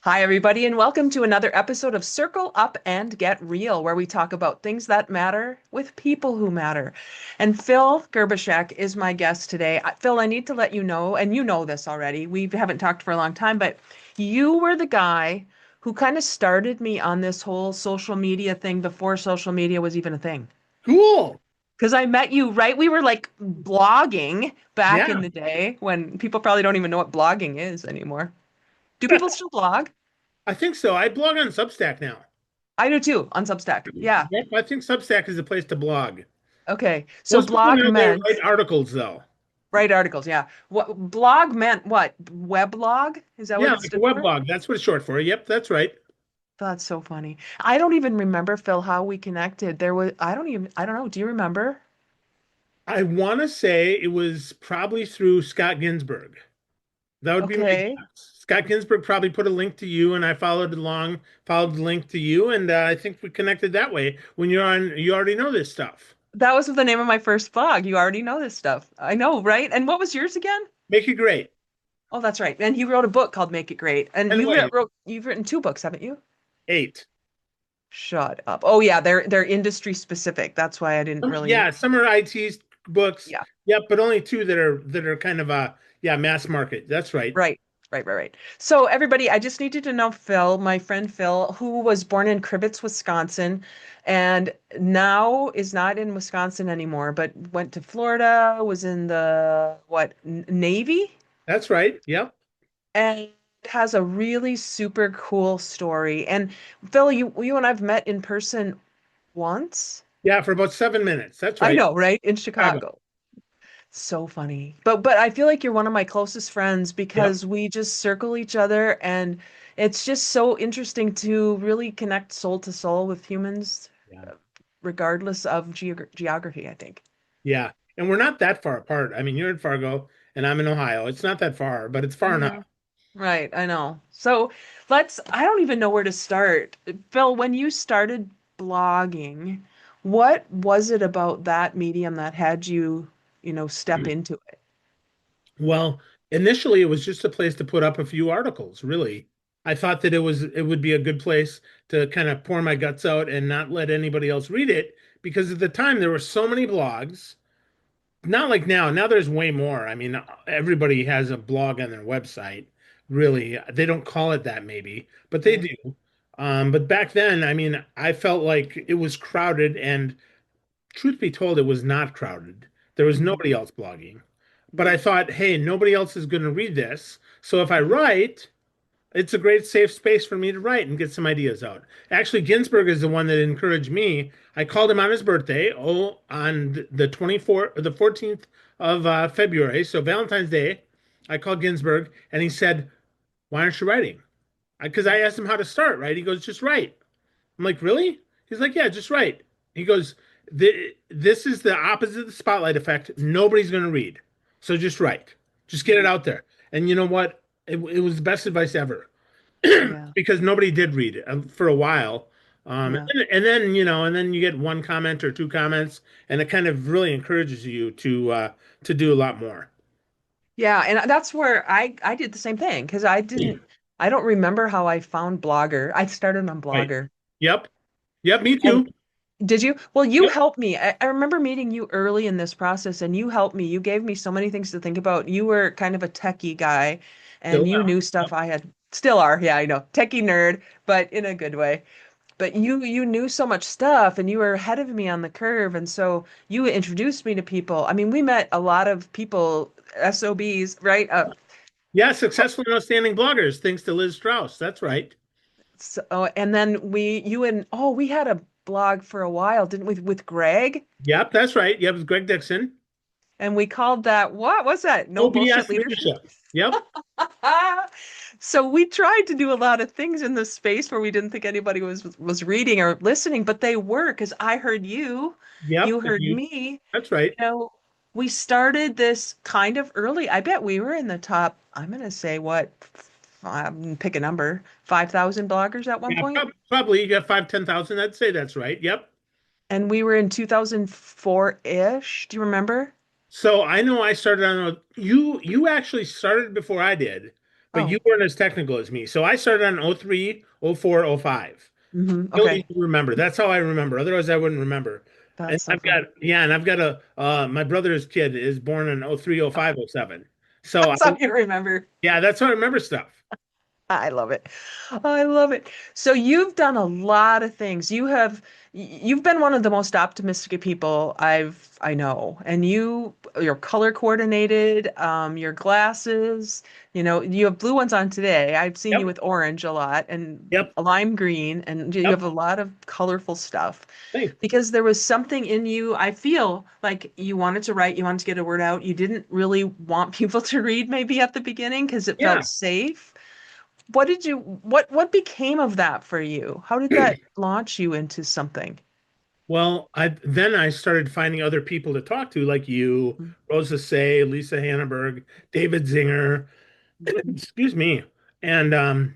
Hi, everybody, and welcome to another episode of Circle Up and Get Real, where we talk about things that matter with people who matter. And Phil Gerbyshak is my guest today. Phil, I need to let you know, and you know this already, we haven't talked for a long time, but you were the guy who kind of started me on this whole social media thing before social media was even a thing. Cool. Because I met you, right? We were like blogging back in Yeah, the day when people probably don't even know what blogging is anymore. Do people still blog? I think so. I blog on Substack now. I do too on Substack. Yeah. Yep, I think Substack is a place to blog. Okay. So Most people blog know they meant write articles, though. write articles. Yeah. What blog meant what? Weblog? Is that what Yeah, it like a stood web for? blog. That's what it's short for. Yep, that's right. That's so funny. I don't even remember, Phil, how we connected. I don't know. Do you remember? I want to say it was probably through Scott Ginsburg. That would be my Okay. guess. Scott Ginsburg probably put a link to you, and I followed the link to you, and I think we connected that way. When you're on, you already know this stuff. That was the name of my first blog. You already know this stuff. I know, right? And what was yours again? Make it great. Oh, that's right. And you wrote a book called Make It Great. And And wait, you've written two books, haven't you? 8. Shut up. Oh yeah, they're industry specific. That's why I didn't really. Yeah, some are IT books. Yeah. Yep, but only two that are kind of yeah, mass market. That's right. Right, right. So everybody, I just needed to know Phil, my friend Phil, who was born in Cribbets, Wisconsin, and now is not in Wisconsin anymore, but went to Florida, was in the Navy, That's right. Yep. and has a really super cool story. And Phil, you and I've met in person once. Yeah, for about 7 minutes. That's I right. know, right? In Chicago. Chicago. So funny. But I feel like you're one of my closest friends Yep. because we just circle each other and it's just so interesting to really connect soul to soul with humans Yeah. regardless of geography, I think. Yeah. And we're not that far apart. I mean, you're in Fargo and I'm in Ohio. It's not that far, but it's far Hmm. enough. Right, I know. So I don't even know where to start. Phil, when you started blogging, what was it about that medium that had you, step into it? Well, initially it was just a place to put up a few articles, really. I thought that it would be a good place to kind of pour my guts out and not let anybody else read it because at the time there were so many blogs. Not like now. Now there's way more. I mean, everybody has a blog on their website. Really, they don't call it that maybe, but they Right. do. But back then, I mean, I felt like it was crowded, and truth be told, it was not crowded. There was Hmm. nobody else blogging. But I thought, hey, nobody else is going to read this. So if I write, it's a great safe space for me to write and get some ideas out. Actually, Ginsburg is the one that encouraged me. I called him on his birthday, on the 24th or the 14th of February, so Valentine's Day. I called Ginsburg and he said, "Why aren't you writing?" Because I asked him how to start, right? He goes, "Just write." I'm like, "Really?" He's like, "Yeah, just write." He goes, "This is the opposite of the spotlight effect. Nobody's going to read. So just write. Just get it out there." And you know what? It was the best advice ever Yeah. because nobody did read it for a while. Yeah. And then you get one comment or two comments, and it kind of really encourages you to do a lot more. Yeah, and that's where I did the same thing because I don't remember how I found Blogger. I started on Right. Blogger. Yep. Yep. Me And too. did you? Well, you Yep. helped me. I remember meeting you early in this process and you helped me. You gave me so many things to think about. You were kind of a techie guy Still and you now. knew Yep. stuff I had still are. Yeah, I know. Techie nerd, but in a good way. But you knew so much stuff and you were ahead of me on the curve and so you introduced me to people. I mean, we met a lot of people, SOBs, right? Yeah. Successful and outstanding bloggers, thanks to Liz Strauss. That's right. So, and then we had a blog for a while, didn't we, with Greg? Yep. That's right. Yep. It's Greg Dixon. And we called that, what was that? No bullshit OBS leadership. leadership. Yep. So we tried to do a lot of things in this space where we didn't think anybody was reading or listening, but they were because I heard you, Yep. you heard me. That's right. We started this kind of early. I bet we were in the top, I'm gonna say pick a number, 5,000 bloggers at one Yeah. point. Probably you got 5, 10,000. I'd say that's right. Yep. And we were in 2004-ish. Do you remember? So I know I started on you. You actually started before I did, but you Oh, weren't as technical as me. So I started on oh 03, oh 04, oh 05. You'll need okay. to remember. That's how I remember. Otherwise, I wouldn't remember. And That's so I've funny. got, yeah, and I've got my brother's kid is born in oh 03, oh Oh, 05, oh 07. So, that's how you remember. yeah, that's how I remember stuff. I love it. I love it. So you've done a lot of things. You've been one of the most optimistic people I know. And you're color coordinated, your glasses, you have blue ones on today. I've seen you Yep. with orange a lot and Yep. a lime green, and you have Yep. a lot of colorful stuff. Thanks. Because there was something in you, I feel like you wanted to write, you wanted to get a word out. You didn't really want people to read maybe at the beginning because it Yeah. felt safe. What became of that for you? How did that launch you into something? Well, I started finding other people to talk to, like you, Rosa Say, Lisa Hannenberg, David Zinger, Mhm. excuse me. And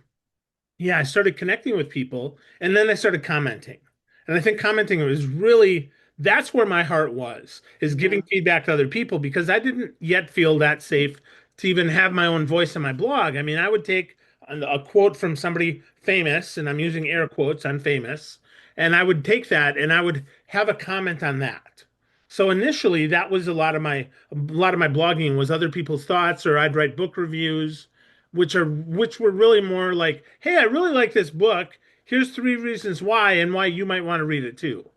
yeah, I started connecting with people and then I started commenting. And I think commenting was really that's where my heart was, is giving Yeah. feedback to other people because I didn't yet feel that safe to even have my own voice in my blog. I mean, I would take a quote from somebody famous, and I'm using air quotes on famous, and I would take that and I would have a comment on that. So initially, that was a lot of my blogging was other people's thoughts, or I'd write book reviews which were really more like, hey, I really like this book. Here's 3 reasons why and why you might want to read it too.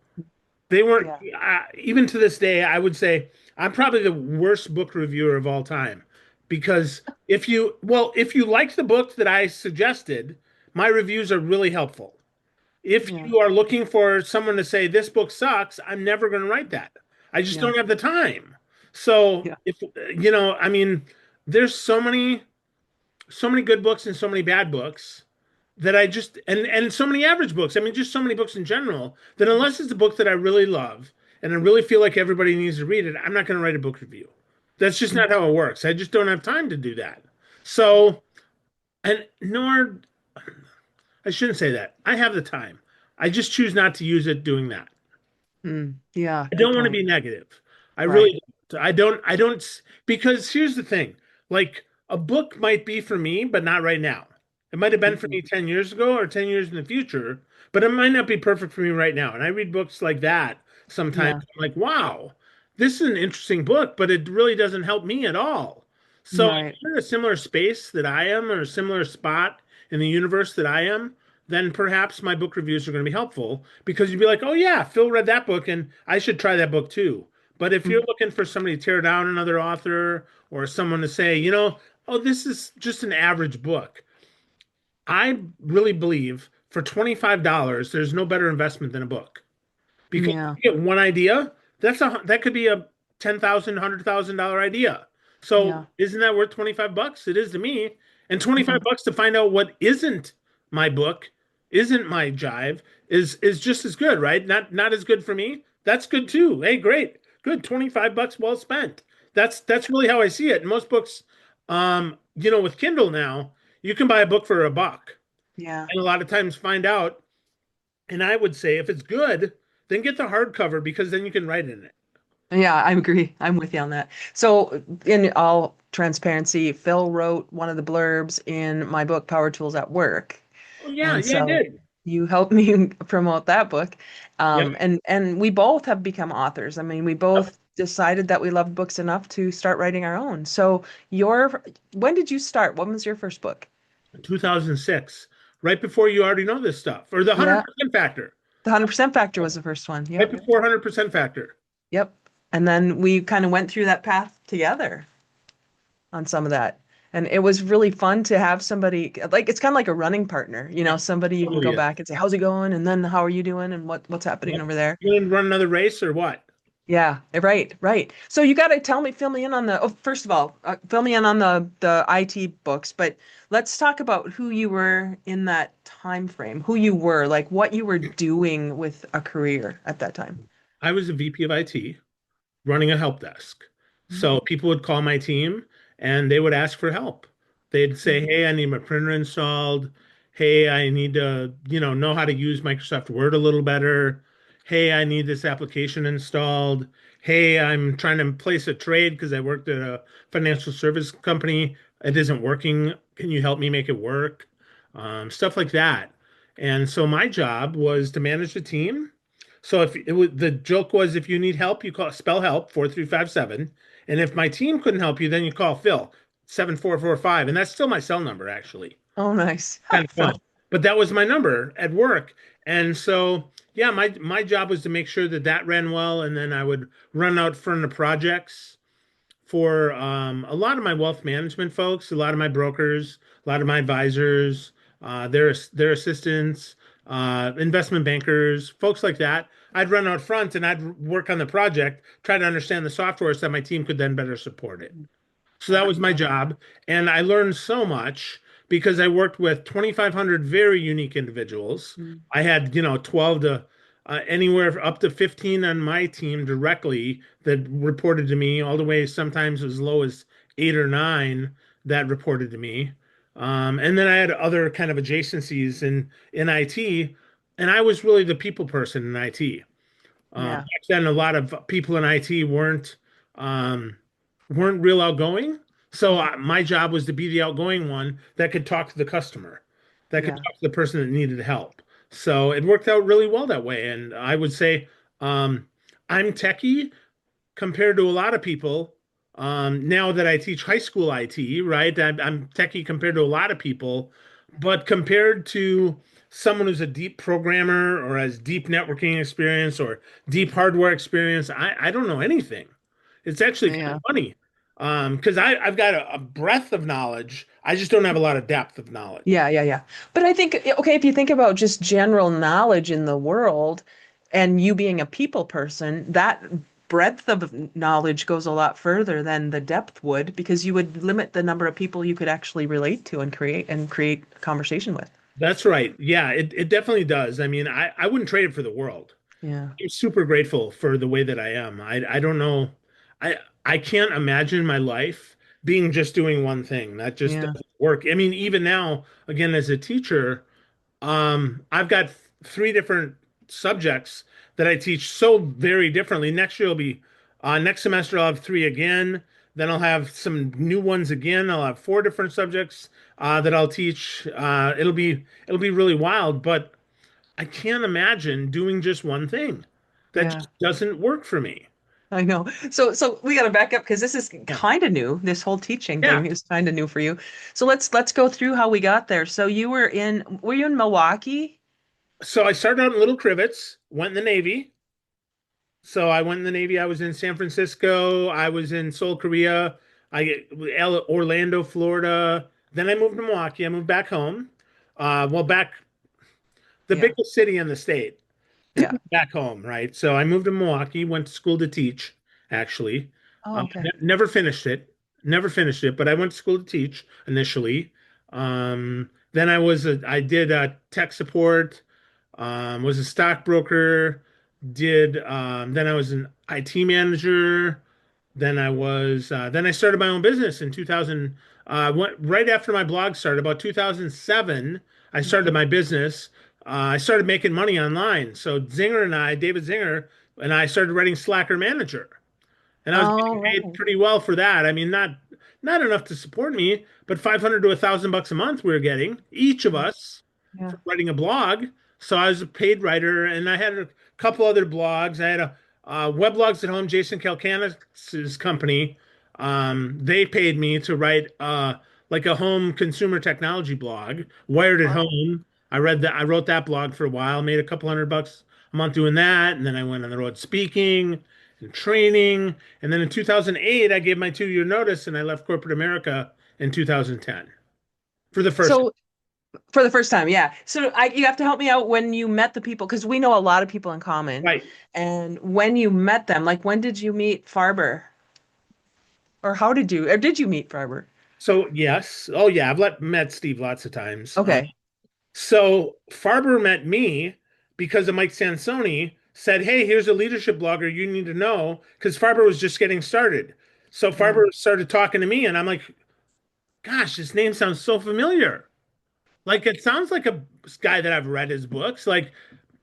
They weren't Yeah. even to this day, I would say I'm probably the worst book reviewer of all time because if you liked the book that I suggested, my reviews are really helpful. If Yeah. you are looking for someone to say this book sucks, I'm never going to write that. I just Yeah. don't have the time. So Yeah. if I mean, there's so many good books and so many bad books that I just and so many average books. I mean, just so many books in general that unless it's a book that I really love and I really feel like everybody needs to read it, I'm not going to write a book review. That's just not how it works. I just don't have time to do that. So, and nor I shouldn't say that. I have the time. I just choose not to use it doing that. Yeah, I good don't want to point. be negative. I Right. really don't. Because here's the thing. Like a book might be for me, but not right now. It might have been for Mhm. me 10 years ago or 10 years in the future, but it might not be perfect for me right now. And I read books like that sometimes. Yeah. I'm like, wow, this is an interesting book, but it really doesn't help me at all. So if Right. you're in a similar space that I am or a similar spot in the universe that I am, then perhaps my book reviews are going to be helpful because you'd be like, oh, yeah, Phil read that book and I should try that book too. But if you're Mhm. looking for somebody to tear down another author or someone to say, oh, this is just an average book, I really believe for $25, there's no better investment than a book because Yeah. you get one idea. That could be a $10,000 idea. So Yeah. isn't that worth $25? It is to me. And 25 Mhm. bucks to find out what isn't my book, isn't my jive, is just as good, right? Not as good for me. That's good too. Hey, great. Good. 25 bucks well spent. That's really how I see it. And most books, with Kindle now, you can buy a book for $1. Yeah. And a lot of times find out, and I would say if it's good, then get the hardcover because then you can write in it. Yeah, I agree. I'm with you on that. So, in all transparency, Phil wrote one of the blurbs in my book, Power Tools at Work. Oh yeah, And yeah, I so did. you helped me promote that book. Yep. And we both have become authors. I mean, we Yep. both decided that we loved books enough to start writing our own. So when did you start? When was your first book? 2006, right before you already know this stuff, or the Yeah, 100% factor, the 100% Factor was the first one. right Yep. before 100% factor. Yep. And then we kind of went through that path together on some of that. And it was really fun to have somebody like it's kind of like a running partner, Yeah, somebody you can totally go is. back and say, "How's it going?" And then how are you doing and what's happening Yep. over there? You gonna run another race or what? Yeah, right, right. So you got to fill me in on first of all, fill me in on the IT books, but let's talk about who you were in that time frame, who you were, like what you were doing with a career at that time. I was a VP of IT running a help desk. So people would call my team and they would ask for help. They'd say, "Hey, I need my printer installed. Hey, I need to, know how to use Microsoft Word a little better. Hey, I need this application installed. Hey, I'm trying to place a trade because I worked at a financial service company. It isn't working. Can you help me make it work? Stuff like that. And so my job was to manage the team. So if it was the joke was if you need help, you call spell help 4357. And if my team couldn't help you, then you call Phil 7445. And that's still my cell number, actually. Oh, nice. Kind of fun. Phil. But that was my number at work. And so yeah, my job was to make sure that that ran well, and then I would run out front of projects for a lot of my wealth management folks, a lot of my brokers, a lot of my advisors, their assistants, investment bankers, folks like that. I'd run out front and I'd work on the project, try to understand the software so that my team could then better support it. So that was my job. And I learned so much because I worked with 2,500 very unique individuals. Mm. I had, 12 to anywhere up to 15 on my team directly that reported to me, all the way sometimes as low as 8 or 9 that reported to me. And then I had other kind of adjacencies in IT, and I was really the people person in IT. Yeah. Back then, a lot of people in IT um, weren't real outgoing. So Mm. my job was to be the outgoing one that could talk to the customer, that could Yeah. talk to the person that needed help. So it worked out really well that way. And I would say um, I'm techie compared to a lot of people. Now that I teach high school IT, right? I'm techie compared to a lot of people, but compared to someone who's a deep programmer or has deep networking experience or deep hardware experience, I don't know anything. It's actually kind of Yeah. funny because I've got a breadth of knowledge. I just don't have a lot of depth of knowledge. Yeah, yeah, yeah. But I think, okay, if you think about just general knowledge in the world and you being a people person, that breadth of knowledge goes a lot further than the depth would because you would limit the number of people you could actually relate to and create a conversation with. That's right. Yeah, it definitely does. I mean, I wouldn't trade it for the world. Yeah. I'm super grateful for the way that I am. I don't know. I can't imagine my life being just doing one thing. That just Yeah. doesn't work. I mean, even now, again, as a teacher, I've got 3 different subjects that I teach so very differently. Next year will be next semester I'll have 3 again. Then I'll have some new ones again. I'll have 4 different subjects that I'll teach. It'll be really wild, but I can't imagine doing just one thing. That Yeah. just doesn't work for me. I know. So we got to back up because this is Yeah. kind of new. This whole teaching Yeah. thing is kind of new for you. So let's go through how we got there. So were you in Milwaukee? So I started out in Little Crivets, went in the Navy. So I went in the Navy. I was in San Francisco. I was in Seoul, Korea. Orlando, Florida. Then I moved to Milwaukee. I moved back home. Back the Yeah. biggest city in the state, Yeah. back home, right? So I moved to Milwaukee. Went to school to teach, actually. Oh, okay. Never finished it. Never finished it, but I went to school to teach initially. Then I did tech support. Was a stockbroker. Then I was an IT manager. Then I started my own business in 2000. Right after my blog started, about 2007, I started my business. I started making money online. So David Zinger and I started writing Slacker Manager, and I was Oh, getting paid right. pretty well for that. I mean, not enough to support me, but 500 to $1,000 a month we were getting each of us Yeah. for writing a blog. So I was a paid writer, and I had a couple other blogs. I had a Weblogs at Home, Jason Calcanis's company. They paid me to write like a home consumer technology blog, Wired at Wow. Home. I wrote that blog for a while, made a couple $100 a month doing that, and then I went on the road speaking and training. And then in 2008, I gave my 2 year notice and I left corporate America in 2010 for the first. So for the first time, yeah. You have to help me out when you met the people because we know a lot of people in common. Right. And when you met them, like when did you meet Farber? Or did you meet Farber? So, yes. Oh, yeah. Met Steve lots of times. Okay. So Farber met me because of Mike Sansoni said, "Hey, here's a leadership blogger you need to know," because Farber was just getting started. So Yeah. Farber started talking to me, and I'm like, "Gosh, this name sounds so familiar. Like it sounds like a guy that I've read his books. Like,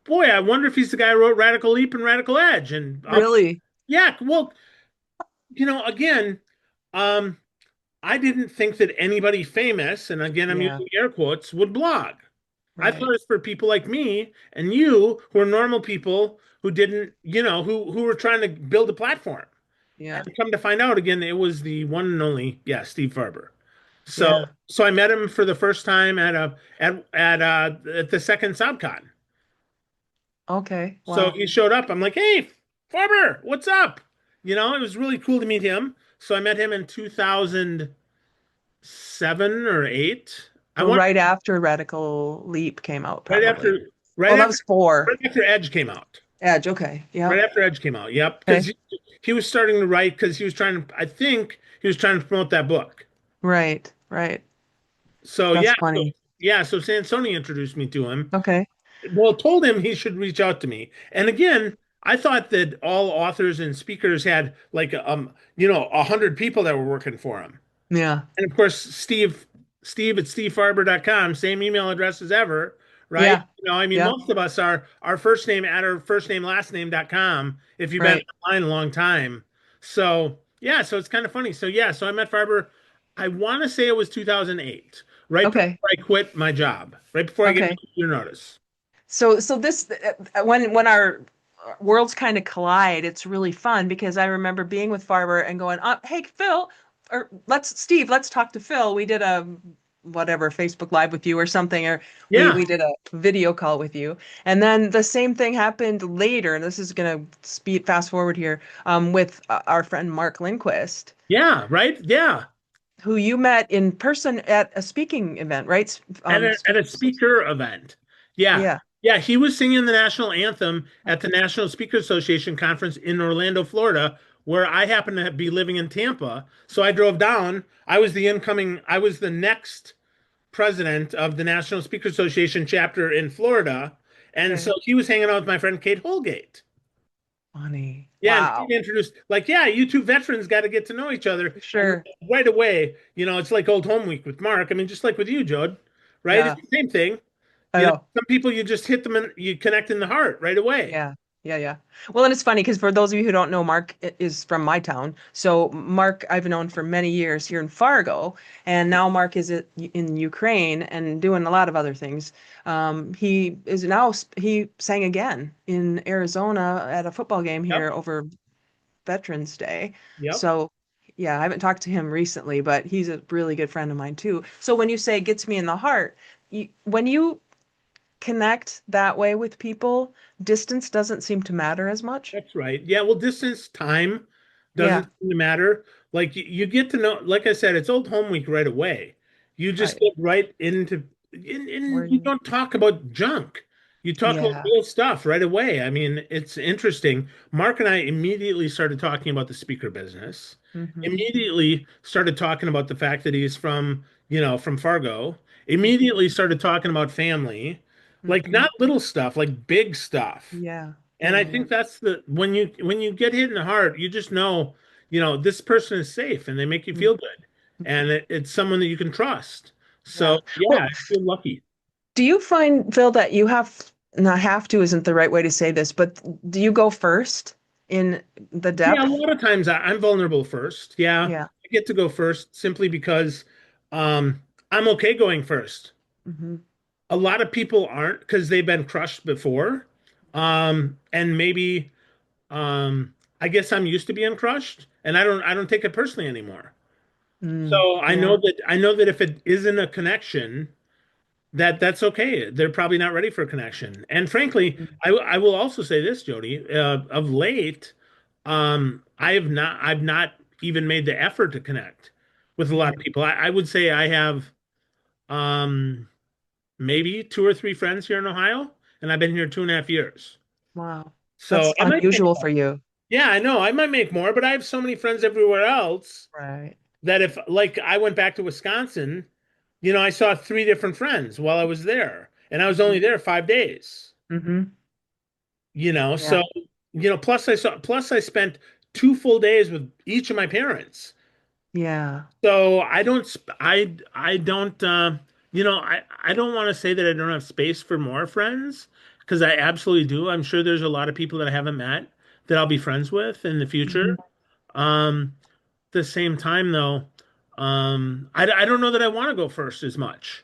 boy, I wonder if he's the guy who wrote Radical Leap and Radical Edge." And Really? yeah, well, again, um, I didn't think that anybody famous, and again, I'm Yeah, using air quotes, would blog. I thought right. it's for people like me and you who are normal people who didn't, who were trying to build a platform. Yeah, And come to find out again, it was the one and only, yeah, Steve Farber. So yeah. so I met him for the first time at the second SobCon. Okay, So wow. he showed up. I'm like, hey, Farber, what's up? It was really cool to meet him. So I met him in 2007 or eight. I So want right after Radical Leap came out, right probably. after right Oh, that after was four. right after Edge came out. Edge. Okay. Right Yep. after Edge came out. Yep, because Okay. he was starting to write because he was trying to. I think he was trying to promote that book. Right. Right. So That's yeah, so, funny. yeah. So Sansoni introduced me to him. Okay. Well, told him he should reach out to me. And again, I thought that all authors and speakers had like 100 people that were working for him. Yeah. And of course, Steve at stevefarber.com, same email address as ever, right? Yeah. I mean, Yep. most of us are our first name at our first name, last name.com if you've been Right. online a long time. So, yeah, so it's kind of funny. So, yeah, so I met Farber, I want to say it was 2008, right Okay. before I quit my job, right before I gave Okay. your notice. So this when our worlds kind of collide, it's really fun because I remember being with Farber and going, "Hey Phil, or let's talk to Phil." We did a whatever Facebook Live with you or something, or Yeah, we did a video call with you, and then the same thing happened later. And this is gonna speed fast forward here, with our friend Mark Lindquist, yeah, right? Yeah. who you met in person at a speaking event, right? At a speaker event. Yeah. Yeah. Yeah, he was singing the national anthem at the National Speaker Association conference in Orlando, Florida, where I happened to be living in Tampa. So I drove down. I was the next president of the National Speaker Association chapter in Florida. And so Okay. he was hanging out with my friend Kate Holgate. Funny. Yeah, and Wow. he introduced, like, yeah, you two veterans got to get to know each other. And Sure. right away, it's like old home week with Mark. I mean, just like with you, Jode, right? It's Yeah. the same thing. I know. Some people you just hit them and you connect in the heart right away. Yeah. Yeah, yeah. Well, and it's funny because for those of you who don't know, Mark is from my town. So Mark, I've known for many years here in Fargo, and now Mark is in Ukraine and doing a lot of other things. He sang again in Arizona at a football game Yep. here over Veterans Day. Yep. So yeah, I haven't talked to him recently, but he's a really good friend of mine too. So when you say gets me in the heart, when you connect that way with people, distance doesn't seem to matter as much. That's right. Yeah, well, distance, time doesn't Yeah, seem to matter. Like you get to know, like I said, it's old home week right away. You just right. get right Where you you, don't talk about junk. You talk about yeah. real stuff right away. I mean, it's interesting. Mark and I immediately started talking about the speaker business. Hmm. Immediately started talking about the fact that he's from Fargo. Hmm. Immediately started talking about family, like Hmm. not little stuff, like big stuff. Yeah, And yeah, I yeah. think that's the when you get hit in the heart, you just know, this person is safe and they make you feel good. And it's someone that you can trust. So Yeah. yeah, Well, I feel lucky. do you find, Phil, that you have, not have to isn't the right way to say this, but do you go first in the Yeah, a depth? lot of times I'm vulnerable first. Yeah, Yeah. I get to go first simply because I'm okay going first. Hmm. A lot of people aren't because they've been crushed before. And maybe I guess I'm used to being crushed and I don't take it personally anymore. Mm, So yeah. I know that if it isn't a connection, that's okay. They're probably not ready for a connection. And frankly, Mm, I will also say this, Jody. Of late, I've not even made the effort to connect with a lot of right. people. I would say I have um, maybe two or three friends here in Ohio, and I've been here 2.5 years. Wow. So That's I might make unusual more. for you. Yeah, I know I might make more, but I have so many friends everywhere else Right. that if like I went back to Wisconsin, I saw three different friends while I was there, and I was only there 5 days. Mm-hmm. Yeah. So plus I spent 2 full days with each of my parents. Yeah. So I don't I don't want to say that I don't have space for more friends because I absolutely do. I'm sure there's a lot of people that I haven't met that I'll be friends with in the future. Hmm. At the same time though. I don't know that I want to go first as much.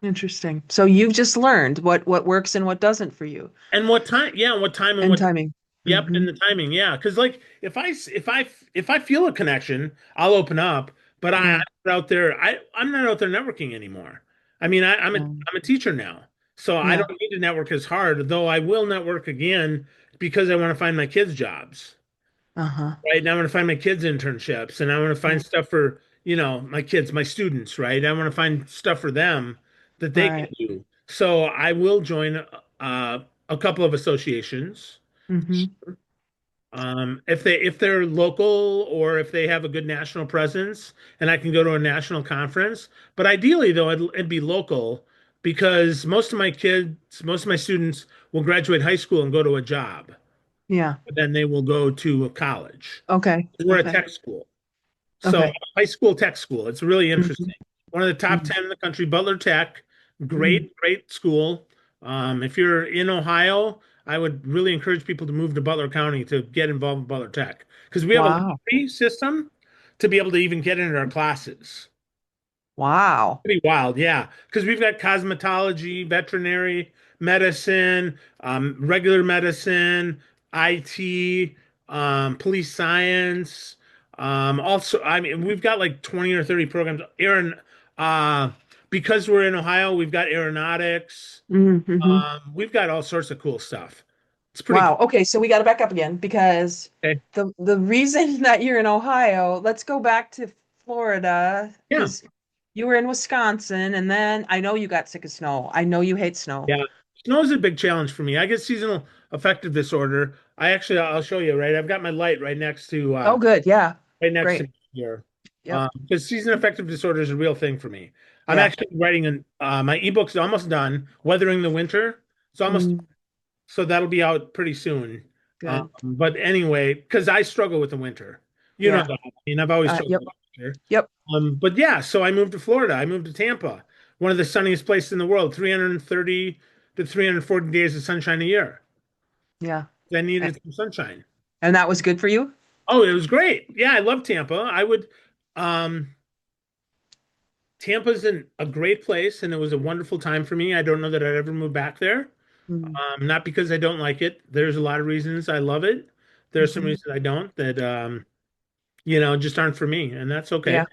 Interesting. So you've just learned what works and what doesn't for you. And what time? Yeah, and what time and And what timing. Yep, Hmm. and the timing, yeah. Because like if I feel a connection, I'll open up. But I'm Yeah. not out there. I'm not out there networking anymore. I mean, Um, I'm a teacher now, so I yeah. don't need to network as hard. Though I will network again because I want to find my kids jobs. Uh-huh. Right now, I want to find my kids internships, and I want to Yeah. find stuff for my kids, my students. Right, I want to find stuff for them that they can Right. do. So I will join a couple of associations. Hmm. If they're local or if they have a good national presence and I can go to a national conference. But ideally, though, it'd be local because most of my students will graduate high school and go to a job. Yeah. But then they will go to a college. Okay. We're a Okay. tech school. So Okay. high school tech school. It's really Hmm. interesting. One of the top Hmm. 10 in the country, Butler Tech. Hmm. Great school. If you're in Ohio, I would really encourage people to move to Butler County to get involved with Butler Tech because we have a Wow. lottery system to be able to even get into our classes. Wow. Pretty wild, yeah. Because we've got cosmetology, veterinary medicine, regular medicine, IT, police science. Also, I mean, we've got like 20 or 30 programs. Uh, because we're in Ohio, we've got aeronautics. Hmm. We've got all sorts of cool stuff. It's pretty Wow. cool. Okay, so we got to back up again because Okay. the reason that you're in Ohio, let's go back to Florida Yeah. because you were in Wisconsin and then I know you got sick of snow. I know you hate snow. Yeah. Snow is a big challenge for me. I get seasonal affective disorder. I'll show you, right? I've got my light Oh, good. Yeah. right next to Great. me here. Yep. Because season affective disorder is a real thing for me. I'm Yeah. actually writing my ebook's almost done, Weathering the Winter. It's almost Mm, so that'll be out pretty soon. good. But anyway, because I struggle with the winter. You know Yeah. that. I mean, I've always struggled Yep. with the winter. Yep. But yeah, so I moved to Florida. I moved to Tampa, one of the sunniest places in the world, 330 to 340 days of sunshine a year. Yeah. I A- needed some sunshine. And that was good for you? Oh, it was great. Yeah, I love Tampa. Um, Tampa's a great place, and it was a wonderful time for me. I don't know that I'd ever move back there. Mm-hmm. Not because I don't like it. There's a lot of reasons I love it. There are some Mm-hmm. reasons I don't that just aren't for me, and that's okay. Yeah.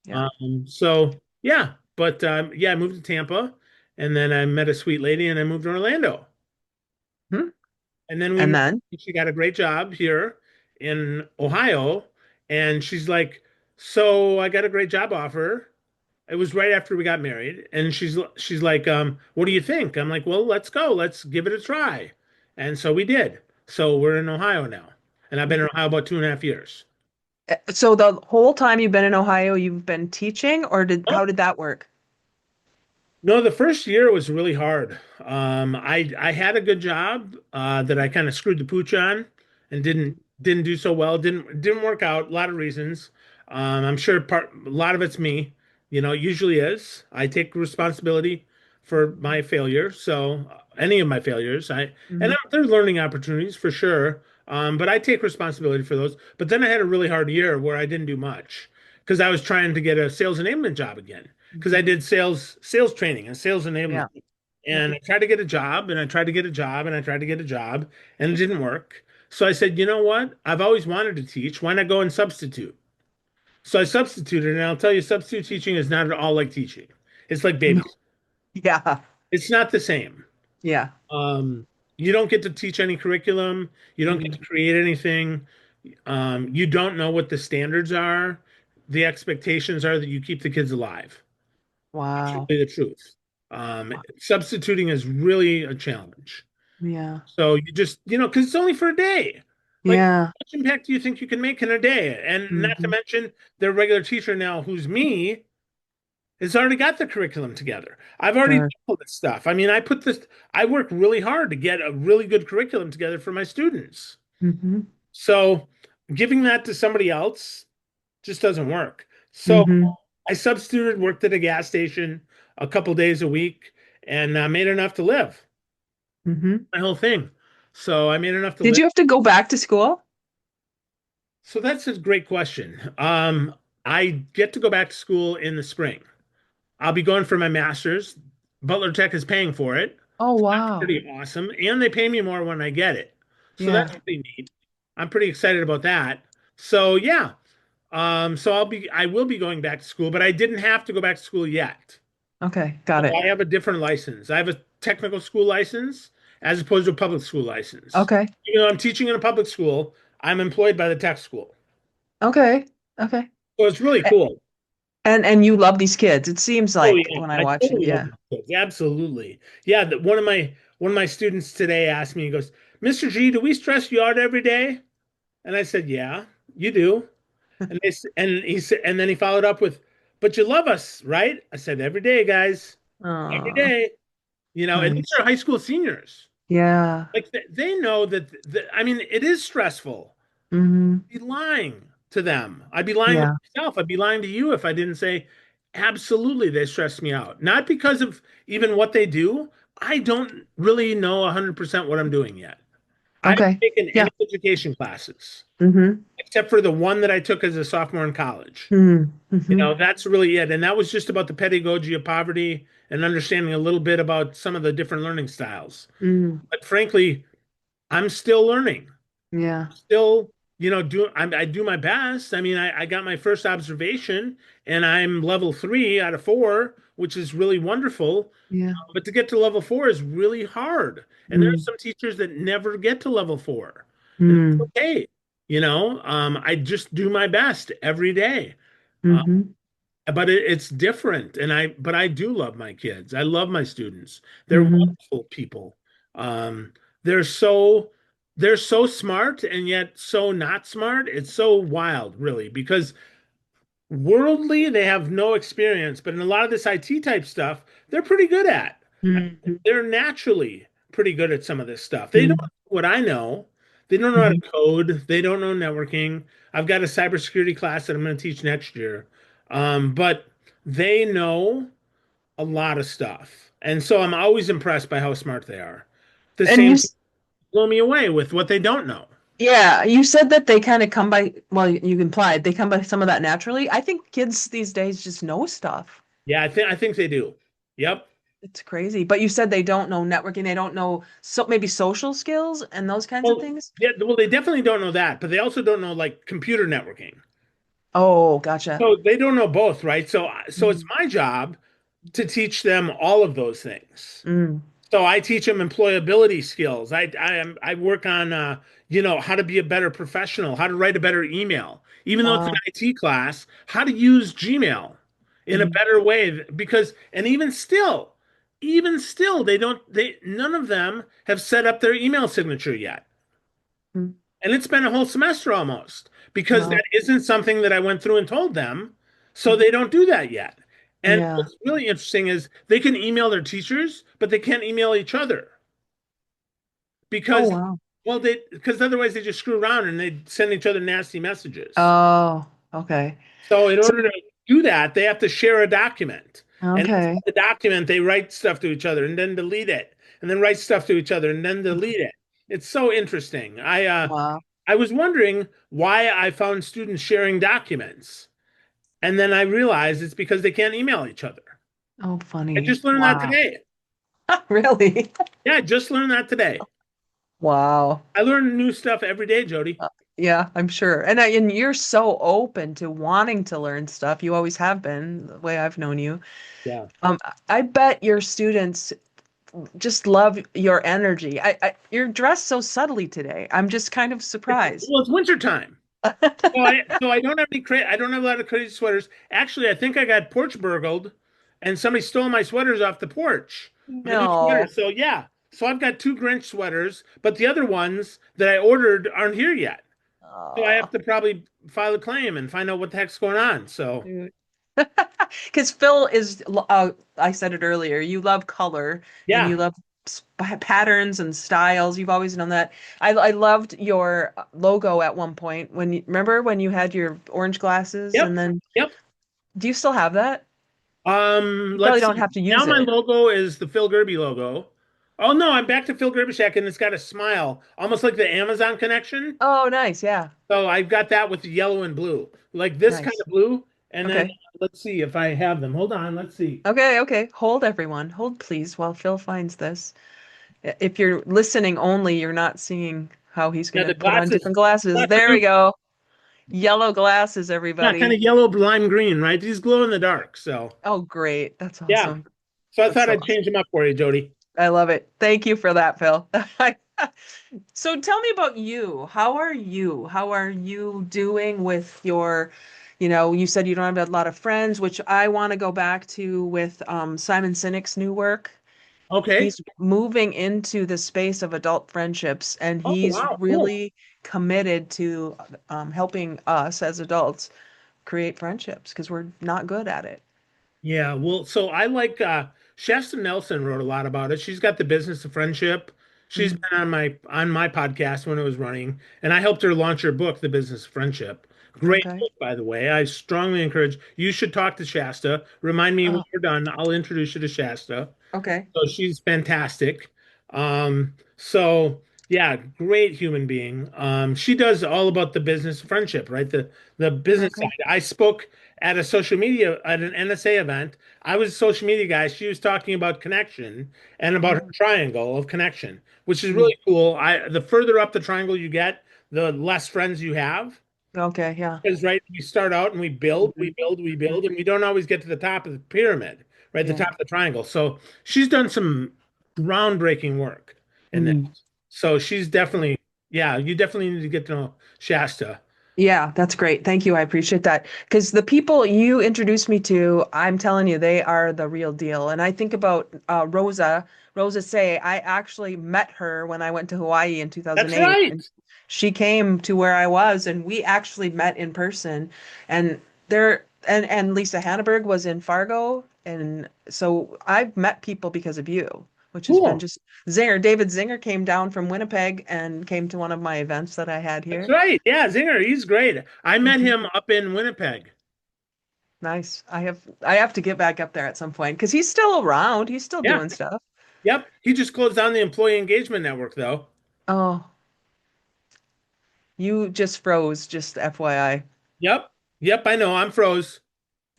Yeah. So yeah, but yeah, I moved to Tampa, and then I met a sweet lady, and I moved to Orlando, Hmm. and then And then she got a great job here in Ohio, and she's like, "So I got a great job offer." It was right after we got married, and she's like, "What do you think?" I'm like, "Well, let's go. Let's give it a try." And so we did. So we're in Ohio now, and I've been in Ohio about 2.5 years. so the whole time you've been in Ohio, you've been teaching or how did that work? No, the first year was really hard. I had a good job that I kind of screwed the pooch on and didn't do so well. Didn't work out. A lot of reasons. I'm sure a lot of it's me. It usually is. I take responsibility for my failure. So any of my failures, Hmm. they're learning opportunities for sure. But I take responsibility for those. But then I had a really hard year where I didn't do much because I was trying to get a sales enablement job again because I did sales training and sales Yeah. enablement. Yeah. And I tried to get a job and I tried to get a job and I tried to get a job and it didn't work. So I said, you know what? I've always wanted to teach. Why not go and substitute? So I substituted, and I'll tell you, substitute teaching is not at all like teaching. It's like No. babies. Yeah. It's not the same. Yeah. Um, you don't get to teach any curriculum. You don't get to Mm. create anything. You don't know what the standards are. The expectations are that you keep the kids alive. Wow. Really the truth. Substituting is really a challenge. Yeah. So you just, because it's only for a day. Like, how Yeah. much impact do you think you can make in a day? And not to Hmm. mention their regular teacher now, who's me, has already got the curriculum together. I've already done Sure. all this stuff. I mean, I work really hard to get a really good curriculum together for my students. Hmm. So giving that to somebody else just doesn't work. So Hmm. I substituted, worked at a gas station a couple days a week, and made enough to live. Hmm. My whole thing. So I made enough to Did live. you have to go back to school? So that's a great question. I get to go back to school in the spring. I'll be going for my master's. Butler Tech is paying for it. Oh, So that's wow. pretty awesome. And they pay me more when I get it. So Yeah. that's pretty neat. I'm pretty excited about that. So yeah. So I will be going back to school, but I didn't have to go back to school yet. Okay. Got it. I have a different license. I have a technical school license as opposed to a public school license. Okay. Even though I'm teaching in a public school, I'm employed by the tech school. Okay. Okay. So it's really A- cool. And you love these kids. It seems Oh like yeah, when I I watch you. totally love Yeah. my kids. Absolutely. Yeah, one of my students today asked me, he goes, "Mr. G, do we stress you out every day?" And I said, "Yeah, you do." And he said, and then he followed up with, "But you love us, right?" I said, "Every day, guys. Every Oh, day." And these nice. are high school seniors. Yeah. Like they know that I mean, it is stressful. Hmm. I'd be lying to them. I'd be lying to Yeah. myself. I'd be lying to you if I didn't say, absolutely, they stress me out. Not because of even what they do. I don't really know 100% what I'm doing yet. I haven't Okay. taken Yeah. any education classes Hmm. except for the one that I took as a sophomore in college. Hmm. Hmm. That's really it. And that was just about the pedagogy of poverty and understanding a little bit about some of the different learning styles. Hmm. But frankly, I'm still learning. Yeah. Still, I do my best. I mean, I got my first observation and I'm level 3 out of 4, which is really wonderful. Yeah. But to get to level 4 is really hard. And there are Mm. some teachers that never get to level 4. And that's Mm. okay. I just do my best every day. Uh, Hmm. but it's different. But I do love my kids. I love my students. They're Hmm. wonderful people. Um, they're so they're so smart and yet so not smart. It's so wild, really, because worldly they have no experience, but in a lot of this IT type stuff, they're pretty good at. Hmm. They're naturally pretty good at some of this stuff. They don't know what I know. They don't know how to Hmm. code. They don't know networking. I've got a cybersecurity class that I'm going to teach next year. But they know a lot of stuff. And so I'm always impressed by how smart they are. The And same people blow me away with what they don't know. yeah, you said that they kind of come by, well, you implied they come by some of that naturally. I think kids these days just know stuff. Yeah, I think they do. Yep. It's crazy. But you said they don't know networking, they don't know maybe social skills and those kinds of Well, things. yeah, well, they definitely don't know that, but they also don't know like computer networking. Oh, gotcha. So they don't know both, right? So it's Mm. my job to teach them all of those things. Mm. So I teach them employability skills. I work on how to be a better professional, how to write a better email. Even though it's an Wow. IT class, how to use Gmail in a Mhm. better way because and even still they none of them have set up their email signature yet. Mm. And it's been a whole semester almost because Wow. that isn't something that I went through and told them. So they don't do that yet. And Yeah. what's really interesting is they can email their teachers, but they can't email each other Oh, because, wow. well, because otherwise they just screw around and they send each other nasty messages. Oh, okay. So in So, order to do that, they have to share a document. And okay. inside the document, they write stuff to each other and then delete it, and then write stuff to each other and then delete it. It's so interesting. Wow. I was wondering why I found students sharing documents. And then I realized it's because they can't email each other. Oh, I funny. just learned that Wow. today. Really? Yeah, I just learned that today. Wow. I learn new stuff every day, Jody. Yeah, I'm sure. And you're so open to wanting to learn stuff. You always have been, the way I've known you. Yeah. Um, I bet your students just love your energy. You're dressed so subtly today. I'm just kind of surprised. Well, it's winter time. So I don't have I don't have a lot of crazy sweaters. Actually, I think I got porch burgled and somebody stole my sweaters off the porch. My new No. sweaters. So yeah. So I've got two Grinch sweaters, but the other ones that I ordered aren't here yet. So I Oh, have to probably file a claim and find out what the heck's going on. So dude. Because Phil is, I said it earlier, you love color and yeah. you love patterns and styles. You've always known that. I loved your logo at one point when remember when you had your orange glasses Yep. and then Yep. do you still have that? You probably Let's don't see. have to Now use my it. logo is the Phil Gerby logo. Oh no, I'm back to Phil Gerbyshak and it's got a smile, almost like the Amazon connection. Oh, nice. Yeah. So I've got that with the yellow and blue. Like this kind Nice. of blue And then Okay. let's see if I have them. Hold on, let's see. Okay, okay. Hold everyone. Hold please while Phil finds this. If you're listening only, you're not seeing how he's Yeah, gonna the put on glasses. different glasses. There we go. Yellow glasses, Yeah, kind everybody. of yellow, lime green, right? These glow in the dark. So Oh, great. That's yeah. awesome. So I That's thought so I'd awesome. change them up for you, Jody. I love it. Thank you for that, Phil. So tell me about you. How are you? How are you doing with your, you said you don't have a lot of friends, which I want to go back to with Simon Sinek's new work. Okay. He's moving into the space of adult friendships, and Oh, he's wow, cool. really committed to helping us as adults create friendships because we're not good at it. Yeah, well, so I like Shasta Nelson wrote a lot about it. She's got the business of friendship. She's Mhm. been on my podcast when it was running, and I helped her launch her book, The Business of Friendship. Great Okay. book, by the way. I strongly encourage you should talk to Shasta. Remind me when Oh, we're done. I'll introduce you to Shasta. okay. So she's fantastic. So yeah, great human being. She does all about the business of friendship, right? The business Okay. side. I spoke at a social media at an NSA event. I was a social media guy. She was talking about connection and about her Mm, triangle of connection, which is mm. really cool. The further up the triangle you get, the less friends you have. Okay, yeah. Because right, we start out and we build, we Mhm. build, we Mhm. build, and we don't always get to the top of the pyramid, right? The Yeah. top of the triangle. So she's done some groundbreaking work in this. Mm. So she's definitely, yeah, you definitely need to get to know Shasta. Yeah, that's great. Thank you. I appreciate that. Because the people you introduced me to, I'm telling you, they are the real deal. And I think about Rosa Say. I actually met her when I went to Hawaii in That's 2008. right. And she came to where I was, and we actually met in person. And and Lisa Hanneberg was in Fargo. And so I've met people because of you, which has been Cool. just David Zinger came down from Winnipeg and came to one of my events that I had That's here. right. Yeah, Zinger, he's great. I met Mhm. him up in Winnipeg. Nice. I have to get back up there at some point because he's still around. He's still Yeah. doing stuff. Yep. He just closed down the Employee Engagement Network, though. Oh, you just froze, just FYI. Yep. Yep. I know. I'm froze.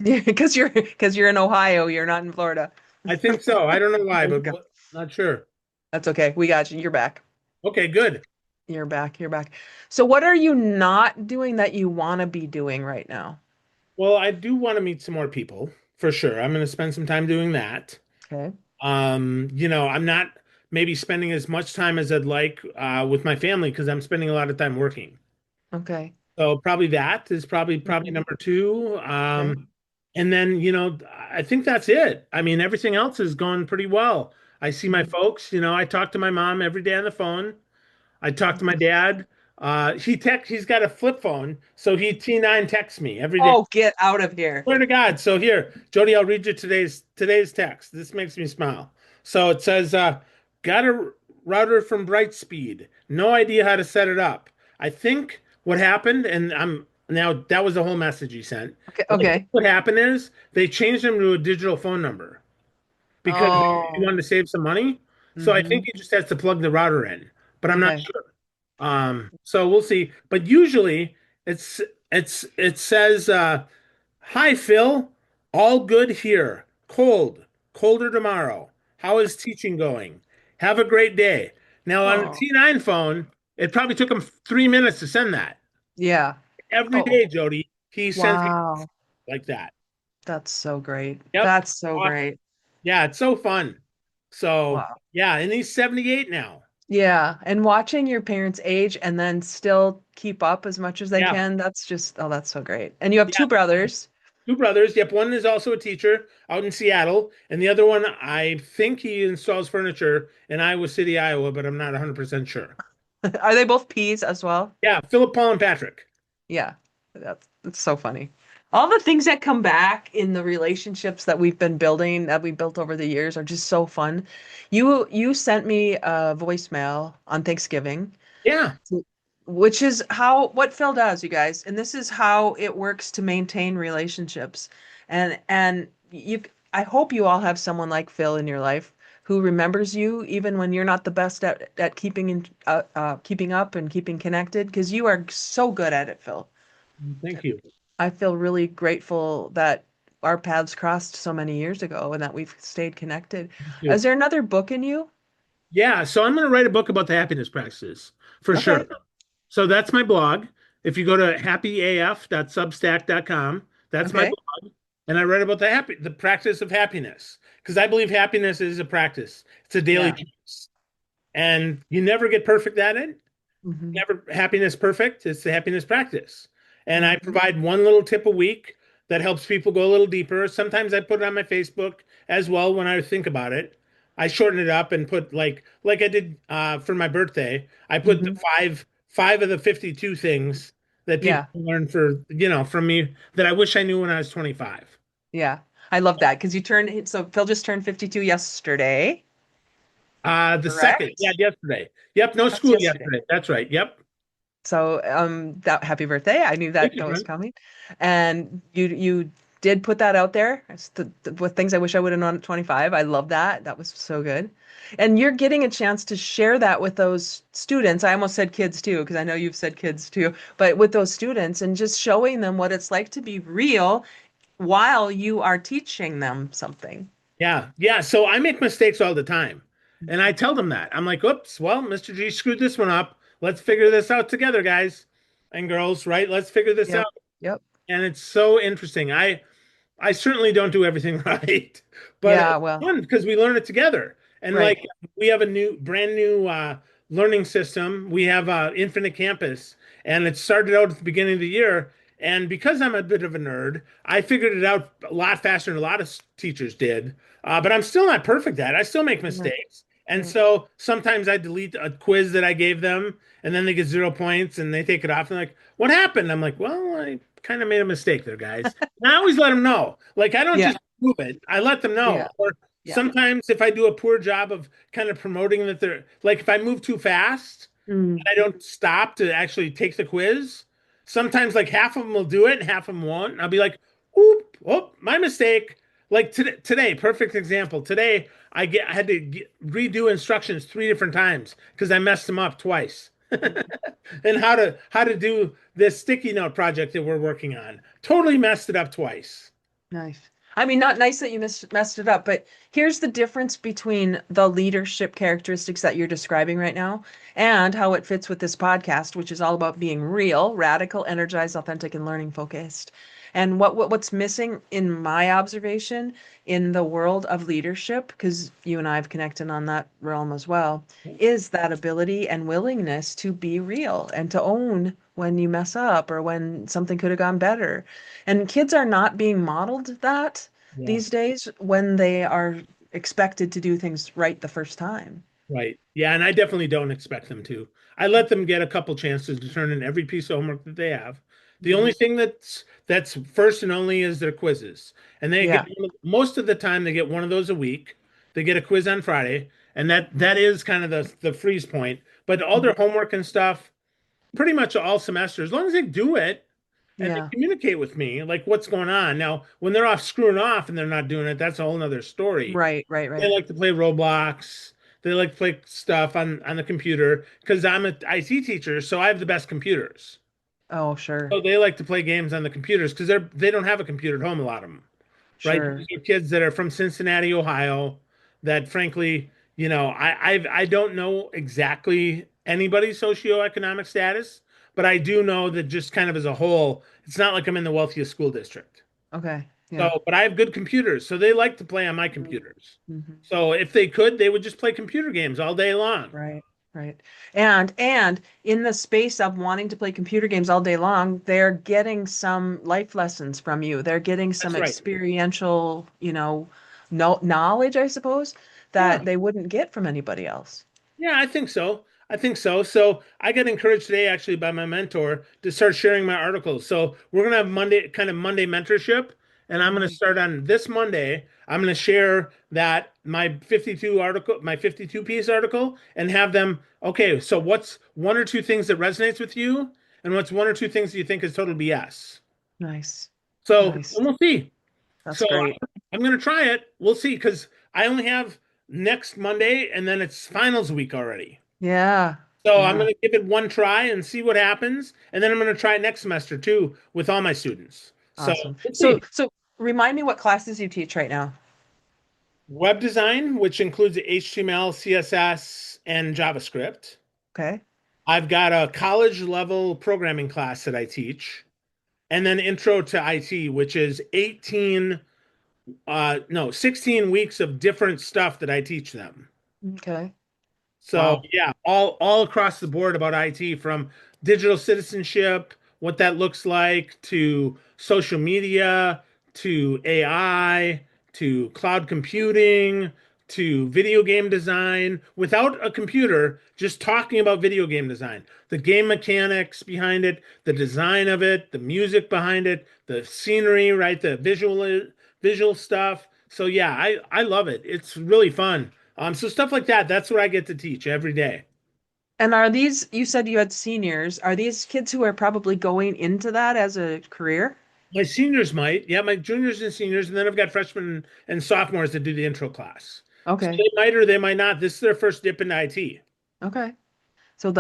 Because you're in Ohio, you're not in Florida. I think so. I don't know why, There you but go. not sure. That's okay. We got you. You're back. Okay, good. You're back. You're back. So what are you not doing that you want to be doing right now? Well, I do want to meet some more people for sure. I'm going to spend some time doing that. Okay. I'm not maybe spending as much time as I'd like with my family because I'm spending a lot of time working. Okay. So probably that is probably Mhm. number two. Okay. And then, I think that's it. I mean, everything else is going pretty well. I see my Mhm. folks, I talk to my mom every day on the phone. I talk to my dad. He's got a flip phone, so he T9 texts me every day. Oh, get out of here. Swear to God. So here, Jody, I'll read you today's text. This makes me smile. So it says, got a router from Brightspeed. No idea how to set it up. I think what happened, and I'm now that was the whole message he sent. Okay. But I think Okay. what happened is they changed him to a digital phone number because he Oh. wanted to save some money. So I think Hmm. he just has to plug the router in, but I'm not Okay. sure. So we'll see. But usually it's it says hi, Phil. All good here. Cold. Colder tomorrow. How is teaching going? Have a great day. Now, on the Oh. T9 phone, it probably took him 3 minutes to send that. Yeah. Every Oh. day, Jody, he sends me Wow. like that. That's so great. Yep. That's so Awesome. great. Yeah, it's so fun. So, Wow. yeah, and he's 78 now. Yeah. And watching your parents age and then still keep up as much as they Yeah. can, that's just, oh, that's so great. And you have Yeah. two brothers. Two brothers. Yep. One is also a teacher out in Seattle, and the other one, I think he installs furniture in Iowa City, Iowa, but I'm not 100% sure. Are they both P's as well? Yeah, Philip, Paul, and Patrick. Yeah. That's so funny. All the things that come back in the relationships that we've been building, that we built over the years are just so fun. You sent me a voicemail on Thanksgiving, Yeah. which is how what Phil does, you guys, and this is how it works to maintain relationships. And I hope you all have someone like Phil in your life who remembers you even when you're not the best at keeping up and keeping connected, because you are so good at it, Phil. Thank you. I feel really grateful that our paths crossed so many years ago and that we've stayed connected. Is there another book in you? Yeah, so I'm going to write a book about the happiness practices for sure. Okay. So that's my blog. If you go to happyaf.substack.com, that's my Okay. blog. And I write about the practice of happiness because I believe happiness is a practice. It's a daily Yeah. choice. And you never get perfect at it. Hmm. Never happiness perfect. It's the happiness practice. And I Hmm. provide one little tip a week that helps people go a little deeper. Sometimes I put it on my Facebook as well when I think about it. I shorten it up and put like I did for my birthday. I put the Hmm. five of the 52 things that people Yeah. can learn from me that I wish I knew when I was 25. Yeah. I love that because so Phil just turned 52 yesterday, The second, yeah, correct? yesterday. Yep, no That's school yesterday. yesterday. That's right. Yep. So, that happy birthday. I knew Thank that you, was friend. coming. And you did put that out there. It's with things I wish I would have known at 25. I love that. That was so good. And you're getting a chance to share that with those students. I almost said kids too, because I know you've said kids too, but with those students and just showing them what it's like to be real while you are teaching them something. Yeah, yeah. So I make mistakes all the time. And I tell them that. I'm like, oops, well, Mr. G screwed this one up. Let's figure this out together, guys and girls, right? Let's figure this out. Yep. Yep. And it's so interesting. I certainly don't do everything right, but Yeah, it's well, fun because we learn it together. And right. like we have a brand new learning system. We have Infinite Campus, and it started out at the beginning of the year. And because I'm a bit of a nerd, I figured it out a lot faster than a lot of teachers did. But I'm still not perfect at it. I still make Right. mistakes. And Right. so sometimes I delete a quiz that I gave them, and then they get 0 points and they take it off. And they're like, what happened? I'm like, well, I kind of made a mistake there, guys. And I always let them know. Like, I don't Yeah. just prove it, I let them know. Yeah. Or Yeah. sometimes if I do a poor job of kind of promoting that they're like, if I move too fast and Mm. I don't stop to actually take the quiz, sometimes like half of them will do it and half of them won't. And I'll be like, oop, oh, my mistake. Like today, perfect example. Today, I had to redo instructions 3 different times because I messed them up twice. And how to do this sticky note project that we're working on. Totally messed it up twice. Nice. I mean, not nice that you messed it up, but here's the difference between the leadership characteristics that you're describing right now and how it fits with this podcast, which is all about being real, radical, energized, authentic, and learning focused. And what's missing in my observation in the world of leadership, because you and I have connected on that realm as well, is that ability and willingness to be real and to own when you mess up or when something could have gone better. And kids are not being modeled that Yeah. these days when they are expected to do things right the first time. Right. Yeah, and I definitely don't expect them to. I let them get a couple chances to turn in every piece of homework that they have. The Yeah. only thing that's first and only is their quizzes. And they get Yeah. most of the time they get one of those a week. They get a quiz on Friday, and that is kind of the freeze point. But all their homework and stuff, pretty much all semester, as long as they do it and they Yeah. communicate with me, like what's going on. Now, when they're off screwing off and they're not doing it, that's a whole nother story. Right, right, They right. like to play Roblox. They like to play stuff on the computer because I'm an IT teacher, so I have the best computers. Oh, sure. So they like to play games on the computers because they don't have a computer at home, a lot of them, right? These Sure. are kids that are from Cincinnati, Ohio, that frankly, I don't know exactly anybody's socioeconomic status, but I do know that just kind of as a whole, it's not like I'm in the wealthiest school district. Okay. So, Yeah. but I have good computers, so they like to play on my computers. Mm-hmm. So if they could, they would just play computer games all day long. Right, right. And in the space of wanting to play computer games all day long, they're getting some life lessons from you. They're getting some That's right. experiential, no knowledge, I suppose, Yeah. that they wouldn't get from anybody else. Yeah, I think so. I think so. So I got encouraged today actually by my mentor to start sharing my articles. So we're gonna have Monday mentorship, and I'm gonna Mhm. start on this Monday. I'm gonna share that my 52 piece article, and have them. Okay, so what's one or two things that resonates with you, and what's one or two things that you think is total BS. Nice. So Nice. and we'll see. That's So great. I'm gonna try it. We'll see because I only have next Monday, and then it's finals week already. Yeah. So I'm Yeah. going to give it one try and see what happens, and then I'm going to try it next semester too with all my students. So Awesome. we'll So, see. so remind me what classes you teach right now. Web design, which includes HTML, CSS, and JavaScript. Okay. I've got a college level programming class that I teach, and then intro to IT, which is 18, no, 16 weeks of different stuff that I teach them. Okay. So Wow. yeah, all across the board about IT, from digital citizenship, what that looks like, to social media, to AI, to cloud computing, to video game design without a computer, just talking about video game design, the game mechanics behind it, the design of it, the music behind it, the scenery, right, the visual stuff. So yeah, I love it. It's really fun. So stuff like that, that's what I get to teach every day. And are these, you said you had seniors, are these kids who are probably going into that as a career? My seniors might, yeah, my juniors and seniors, and then I've got freshmen and sophomores that do the intro class. So Okay. they might or they might not. This is their first dip into IT. Okay. So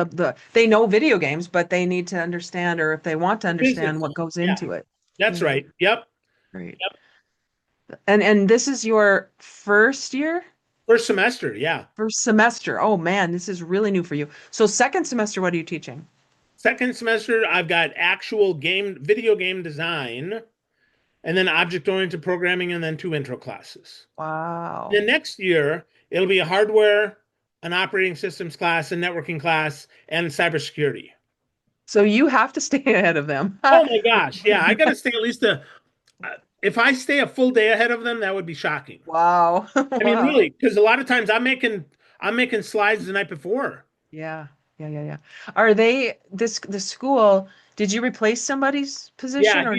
they know video games, but they need to understand, or if they want to The business. understand what goes Yeah, into it. that's Yeah. right. Yep. Great. Yep. And this is your first year? First semester. Yeah. First semester. Oh man, this is really new for you. So second semester, what are you teaching? Second semester, I've got actual video game design, and then object-oriented programming, and then two intro classes. The Wow. next year, it'll be a hardware, an operating systems class, a networking class, and cybersecurity. So you have to stay ahead of them. Oh my gosh. Yeah, I got to stay at least if I stay a full day ahead of them, that would be shocking. Wow. I mean, Wow. really, because a lot of times I'm making slides the night before. Yeah. Yeah, yeah, yeah. Are they the school, did you replace somebody's Yeah, position or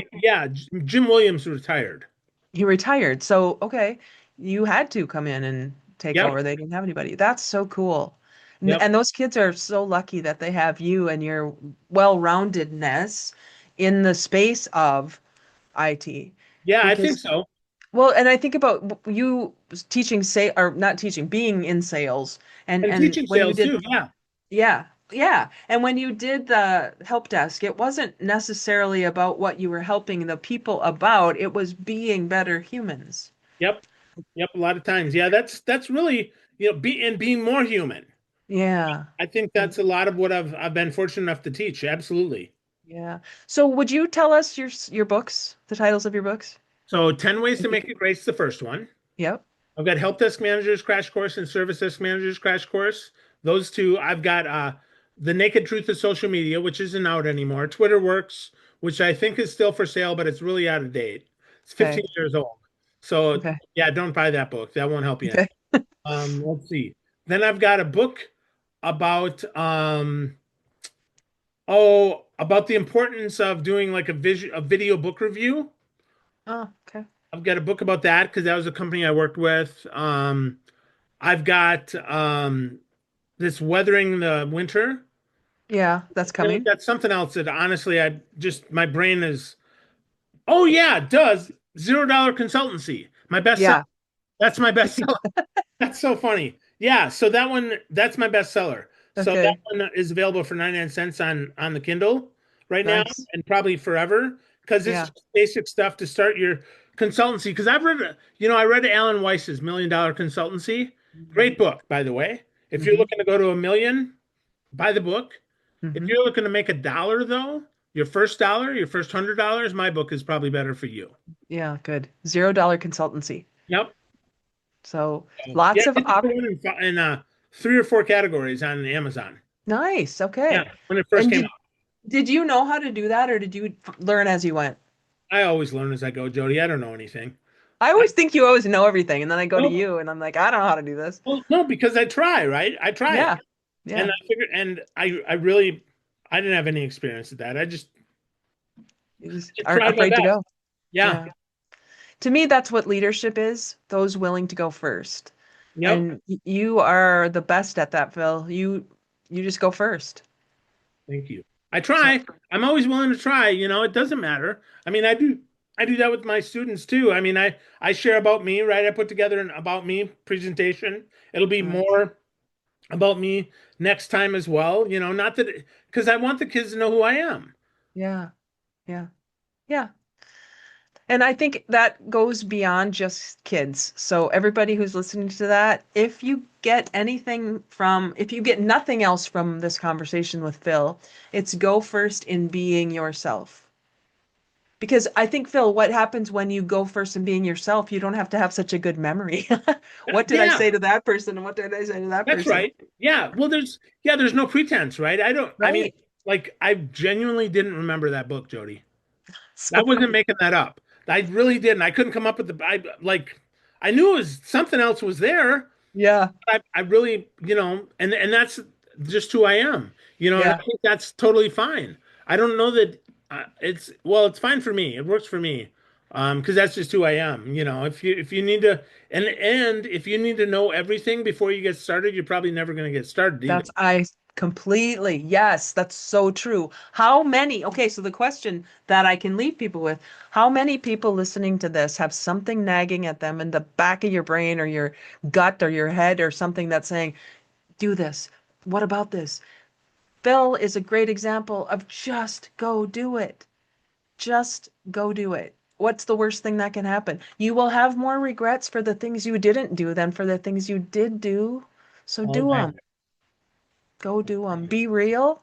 Jim Williams retired. he retired? So, okay, you had to come in and take Yep, over. They didn't have anybody. That's so cool. yep. And those kids are so lucky that they have you and your well-roundedness in the space of IT. Yeah, I think Because, so. well, and I think about you teaching say or not teaching, being in sales And and teaching when you sales did too. Yeah. yeah, yeah. And when you did the help desk, it wasn't necessarily about what you were helping the people about, it was being better humans. Yep. Yep. A lot of times. Yeah, that's really, being more human. Yeah. I think Yeah. that's a lot of what I've been fortunate enough to teach. Absolutely. Yeah. So would you tell us your books, the titles of your books? So 10 ways to make it great's the first one. Yep. I've got Help Desk Managers Crash Course and Service Desk Managers Crash Course. Those two. I've got The Naked Truth of Social Media, which isn't out anymore. Twitter Works, which I think is still for sale, but it's really out of date. It's 15 Okay. years old. So Okay. yeah, don't buy that book. That won't help you any. Okay. Let's see. Then I've got a book about about the importance of doing like a video book review. Oh, okay. I've got a book about that because that was a company I worked with. I've got this Weathering the Winter. Yeah, that's And I've coming. got something else that honestly I just my brain is. Oh yeah, it does. $0 consultancy. My best seller. Yeah. That's my best seller. That's so funny. Yeah, so that's my best seller. So that Okay. one is available for 99 cents on the Kindle right now Nice. and probably forever because it's Yeah. just basic stuff to start your consultancy. Because I read Alan Weiss's $1 Million Consultancy. Hmm. Great book, by the way. If you're Hmm. looking to go to a million, buy the book. If Hmm. you're looking to make $1 though, your first $100, my book is probably better for you. Yeah, good. $0 consultancy. Yep. So Yeah, lots of it's number one in 3 or 4 categories on Amazon. nice. Yeah, Okay. when it first And came out. did you know how to do that or did you learn as you went? I always learn as I go, Jody. I don't know anything. I I always think you always know everything, and then I go to no, you and I'm like, I don't know how to do this. well, no, because I try, right? I try it, Yeah. and Yeah. I figured, and I really, I didn't have any experience with that. I You just just aren't tried my afraid to best. go. Yeah. Yeah. To me, that's what leadership is, those willing to go first. Yep. And you are the best at that, Phil. You just go first. Thank you. I So try. I'm always willing to try. It doesn't matter. I mean, I do that with my students too. I mean, I share about me, right? I put together an about me presentation. It'll be nice. more about me next time as well. Not that because I want the kids to know who I am. Yeah. Yeah. Yeah. And I think that goes beyond just kids. So everybody who's listening to that, if you get nothing else from this conversation with Phil, it's go first in being yourself. Because I think, Phil, what happens when you go first in being yourself, you don't have to have such a good memory. What did I Yeah, say to that person and what did I say to that that's person? right. Yeah. Well, there's no pretense, right? I mean, Right. like I genuinely didn't remember that book, Jody. I So wasn't funny. making that up. I really didn't. I couldn't come up with I knew it was something else was there. Yeah. I really, and that's just who I am, and Yeah. I think that's totally fine. I don't know that it's fine for me. It works for me. Because that's just who I am. If you need to, and if you need to know everything before you get started, you're probably never going to get started either. I completely, yes, that's so true. Okay, so the question that I can leave people with, how many people listening to this have something nagging at them in the back of your brain or your gut or your head or something that's saying, do this. What about this? Phil is a great example of just go do it. Just go do it. What's the worst thing that can happen? You will have more regrets for the things you didn't do than for the things you did do. So All do day. them. Go do them. Be real.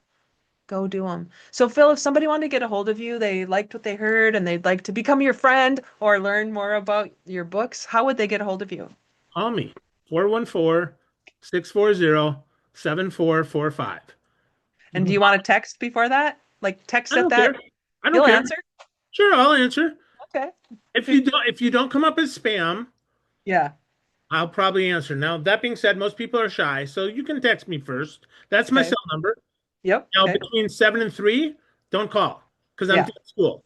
Go do them. So, Phil, if somebody wanted to get a hold of you, they liked what they heard and they'd like to become your friend or learn more about your books, how would they get a hold of you? Call me 414-640-7445. You And do can you call want to text before that? Like I text at don't care. that? I don't You'll care. answer? Sure, I'll answer. Okay. If you don't come up as spam, Yeah. I'll probably answer. Now, that being said, most people are shy, so you can text me first. That's my Okay. cell number. Yep. Now, Okay. between 7 and 3, don't call because I'm Yeah. at school.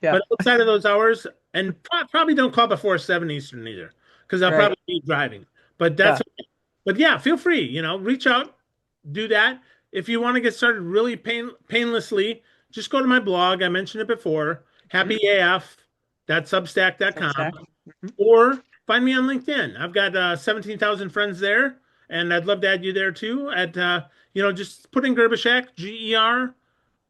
Yeah. But outside of those hours, and probably don't call before 7 Eastern either, because I'll Right. probably be driving. But Yeah. but yeah, feel free. Reach out, do that. If you want to get started really painlessly, just go to my blog. I mentioned it before, Mhm. happyaf.substack.com, Substack. Mhm. or find me on LinkedIn. I've got 17,000 friends there, and I'd love to add you there too. Just put in Gerbyshak,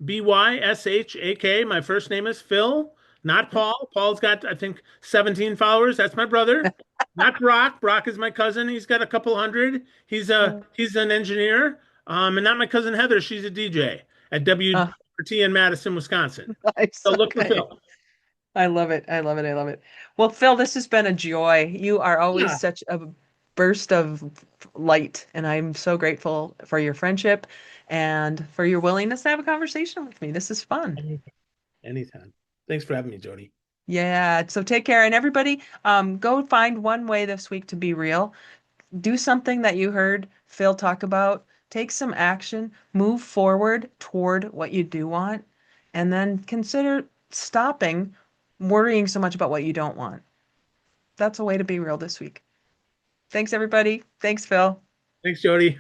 Gerbyshak. My first name is Phil, not Paul. Paul's got, I think, 17 followers. That's my brother. Not Brock. Brock is my cousin. He's got a couple hundred. He's an engineer. And not my cousin Heather. She's a DJ at Uh, WT in Madison, Wisconsin. nice. So look for Okay. Phil. I love it. I love it. I love it. Well, Phil, this has been a joy. You are always Yeah. such a burst of light, and I'm so grateful for your friendship and for your willingness to have a conversation with me. This is fun. Anytime. Anytime. Thanks for having me, Jody. Yeah. So take care, and everybody, go find one way this week to be real. Do something that you heard Phil talk about. Take some action. Move forward toward what you do want, and then consider stopping worrying so much about what you don't want. That's a way to be real this week. Thanks, everybody. Thanks, Phil. Thanks, Jody.